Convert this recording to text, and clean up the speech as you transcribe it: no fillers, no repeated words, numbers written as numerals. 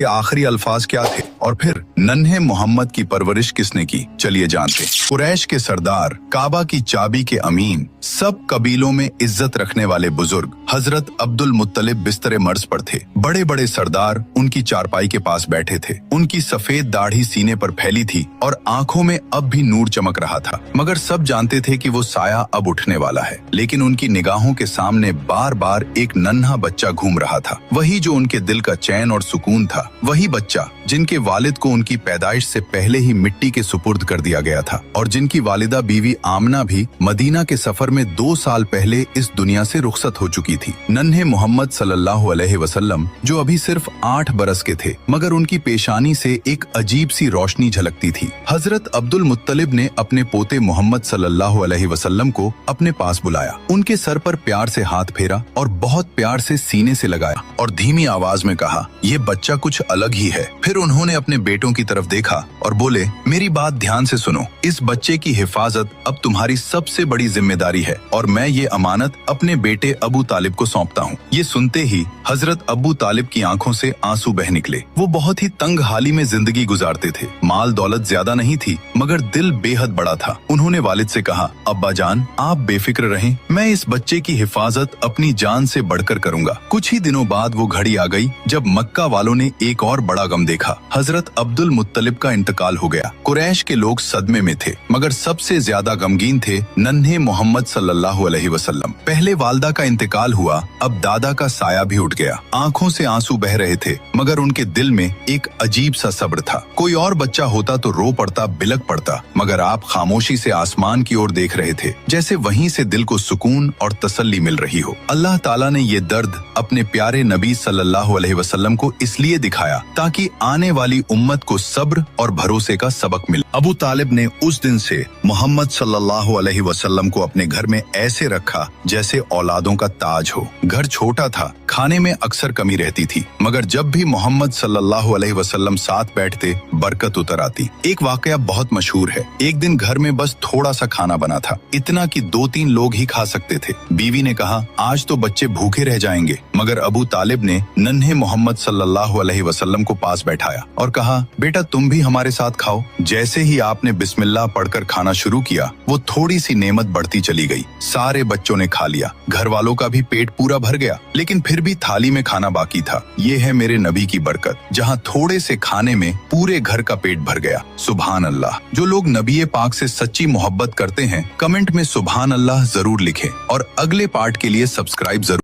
ये आखिरी अल्फाज क्या थे और फिर नन्हे मोहम्मद की परवरिश किसने की, चलिए जानते। कुरैश के सरदार, काबा की चाबी के अमीन, सब कबीलों में इज्जत रखने वाले बुजुर्ग हजरत अब्दुल मुत्तलिब बिस्तरे मर्ज पर थे। बड़े बड़े सरदार उनकी चारपाई के पास बैठे थे। उनकी सफेद दाढ़ी सीने पर फैली थी और आंखों में अब भी नूर चमक रहा था, मगर सब जानते थे कि वो साया अब उठने वाला है। लेकिन उनकी निगाहों के सामने बार बार एक नन्हा बच्चा घूम रहा था, वही जो उनके दिल का चैन और सुकून था, वही बच्चा जिनके वालिद को उनकी पैदाइश से पहले ही मिट्टी के सुपुर्द कर दिया गया था और जिनकी वालिदा बीवी आमना भी मदीना के सफर में 2 साल पहले इस दुनिया से रुखसत हो चुकी थी। नन्हे मोहम्मद सल्लल्लाहु अलैहि वसल्लम जो अभी सिर्फ 8 बरस के थे, मगर उनकी पेशानी से एक अजीब सी रोशनी झलकती थी। हजरत अब्दुल मुत्तलिब ने अपने पोते मोहम्मद सल्लल्लाहु अलैहि वसल्लम को अपने पास बुलाया, उनके सर पर प्यार से हाथ फेरा और बहुत प्यार से सीने से लगाया और धीमी आवाज में कहा, ये बच्चा कुछ अलग ही है। फिर उन्होंने अपने बेटों की तरफ देखा और बोले, मेरी बात ध्यान से सुनो, इस बच्चे की हिफाजत अब तुम्हारी सबसे बड़ी जिम्मेदारी है और मैं ये अमानत अपने बेटे अबू तालिब को सौंपता हूँ। ये सुनते ही हजरत अबू तालिब की आंखों से आंसू बह निकले। वो बहुत ही तंग हाली में जिंदगी गुजारते थे, माल दौलत ज्यादा नहीं थी, मगर दिल बेहद बड़ा था। उन्होंने वालिद से कहा, अब्बा जान आप बेफिक्र रहें, मैं इस बच्चे की हिफाजत अपनी जान से बढ़कर करूंगा। कुछ ही दिनों बाद वो घड़ी आ गई जब मक्का वालों ने एक और बड़ा गम देखा। हजरत अब्दुल मुत्तलिब का इंतकाल हो गया। कुरैश के लोग सदमे में थे, मगर सबसे ज्यादा गमगीन थे नन्हे मोहम्मद सल्लल्लाहु अलैहि वसल्लम। पहले वालदा का इंतकाल हुआ, अब दादा का साया भी उठ गया। आंखों से आंसू बह रहे थे, मगर उनके दिल में एक अजीब सा सब्र था। कोई और बच्चा होता तो रो पड़ता, बिलक पड़ता, मगर आप खामोशी से आसमान की ओर देख रहे थे, जैसे वहीं से दिल को सुकून और तसल्ली मिल रही हो। अल्लाह ताला ने ये दर्द अपने प्यारे नबी सल्लल्लाहु अलैहि वसल्लम को इसलिए दिखाया ताकि आने वाली उम्मत को सब्र और भरोसे का सबक मिले। अबू तालिब ने उस दिन से मोहम्मद सल्लल्लाहु अलैहि वसल्लम को अपने घर में ऐसे रखा जैसे औलादों का ताज हो। घर छोटा था, खाने में अक्सर कमी रहती थी, मगर जब भी मोहम्मद सल्लल्लाहु अलैहि वसल्लम साथ बैठते बरकत उतर आती। एक वाकया बहुत मशहूर है। एक दिन घर में बस थोड़ा सा खाना बना था, इतना कि 2-3 लोग ही खा सकते थे। बीवी ने कहा, आज तो बच्चे भूखे रह जाएंगे, मगर अबू तालिब ने नन्हे मोहम्मद सल्लल्लाहु अलैहि वसल्लम को पास बैठाया और कहा, बेटा तुम भी हमारे साथ खाओ। जैसे ही आपने बिस्मिल्लाह पढ़कर खाना शुरू किया, वो थोड़ी सी नेमत बढ़ती चली गई। सारे बच्चों ने खा लिया, घर वालों का भी पेट पूरा भर गया, लेकिन फिर भी थाली में खाना बाकी था। ये है मेरे नबी की बरकत, जहाँ थोड़े से खाने में पूरे घर का पेट भर गया। सुभान अल्लाह। जो लोग नबी पाक से सच्ची मोहब्बत करते हैं, कमेंट में सुभान अल्लाह जरूर लिखें और अगले पार्ट के लिए सब्सक्राइब जरूर